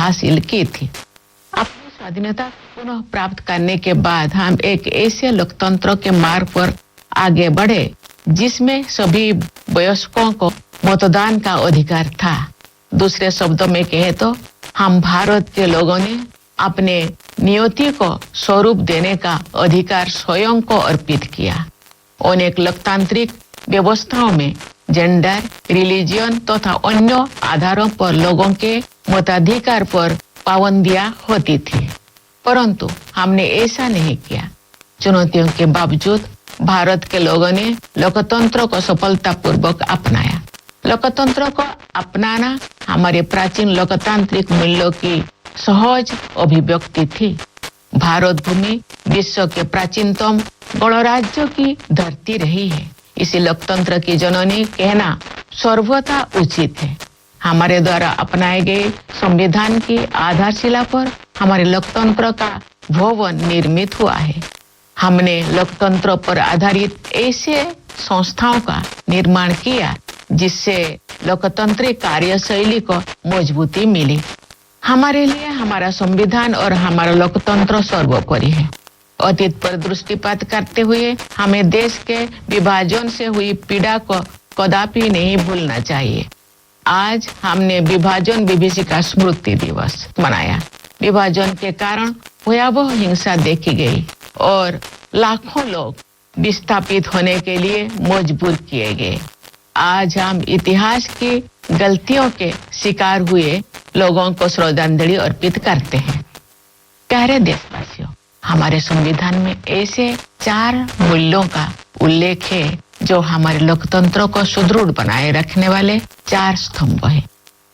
हासिल की थी। अपनी स्वाधीनता पुनः प्राप्त करने के बाद हम एक ऐसे लोकतंत्र के मार्ग पर आगे बढ़े जिसमें सभी वयस्कों को मतदान का अधिकार था। दूसरे शब्दों में कहे तो हम भारत के लोगों ने अपने नियति को स्वरूप देने का अधिकार स्वयं को अर्पित किया। अनेक लोकतांत्रिक व्यवस्थाओं में जेंडर, रिलीजियन तथा अन्य आधारों पर लोगों के मताधिकार पर पाबंदियां होती थी, परंतु हमने ऐसा नहीं किया। चुनौतियों के बावजूद भारत के लोगों ने लोकतंत्र को सफलतापूर्वक अपनाया। लोकतंत्र को अपनाना हमारे प्राचीन लोकतांत्रिक मूल्यों की सहज अभिव्यक्ति थी। भारत भूमि विश्व के प्राचीनतम गणराज्यों की धरती रही है। इसी लोकतंत्र की जननी कहना सर्वथा उचित है। हमारे द्वारा अपनाए गए संविधान की आधारशिला पर हमारे लोकतंत्र का भवन निर्मित हुआ है। हमने लोकतंत्र पर आधारित ऐसे संस्थाओं का निर्माण किया जिससे लोकतांत्रिक कार्यशैली को मजबूती मिली। हमारे लिए हमारा संविधान और हमारा लोकतंत्र सर्वोपरि है। अतीत पर दृष्टिपात करते हुए हमें देश के विभाजन से हुई पीड़ा को कदापि नहीं भूलना चाहिए। आज हमने विभाजन विभीषिका स्मृति दिवस मनाया। विभाजन के कारण भयावह हिंसा देखी गई और लाखों लोग विस्थापित होने के लिए मजबूर किए गए। आज हम इतिहास की गलतियों के शिकार हुए लोगों को श्रद्धांजलि अर्पित करते हैं। प्यारे देशवासियों, हमारे संविधान में ऐसे 4 मूल्यों का उल्लेख है जो हमारे लोकतंत्र को सुदृढ़ बनाए रखने वाले 4 स्तंभ है।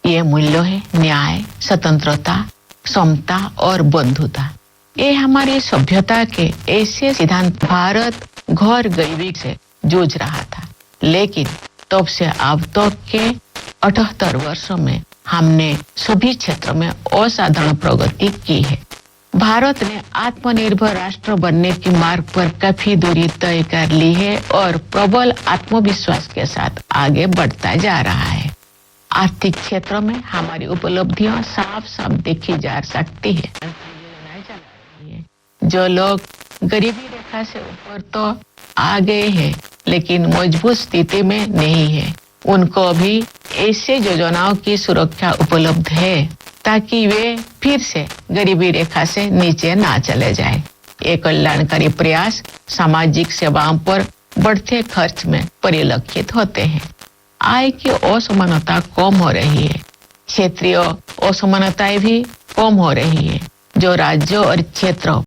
ये मूल्य है न्याय, स्वतंत्रता, समता और बंधुता। ये हमारी सभ्यता के ऐसे सिद्धांत। भारत घोर गरीबी से जूझ रहा था, लेकिन तब से अब तक के 78 वर्षों में हमने सभी क्षेत्रों में असाधारण प्रगति की है। भारत ने आत्मनिर्भर राष्ट्र बनने के मार्ग पर काफी दूरी तय कर ली है और प्रबल आत्मविश्वास के साथ आगे बढ़ता जा रहा है। आर्थिक क्षेत्र में हमारी उपलब्धियां साफ साफ देखी जा सकती है। जो लोग गरीबी रेखा से ऊपर तो आ गए हैं लेकिन मजबूत स्थिति में नहीं है, उनको भी ऐसे योजनाओं की सुरक्षा उपलब्ध है ताकि वे फिर से गरीबी रेखा से नीचे ना चले जाए। ये कल्याणकारी प्रयास सामाजिक सेवाओं पर बढ़ते खर्च में परिलक्षित होते हैं। आय की असमानता कम हो रही है। क्षेत्रीय असमानताएं भी कम हो रही है। जो राज्यों और क्षेत्रों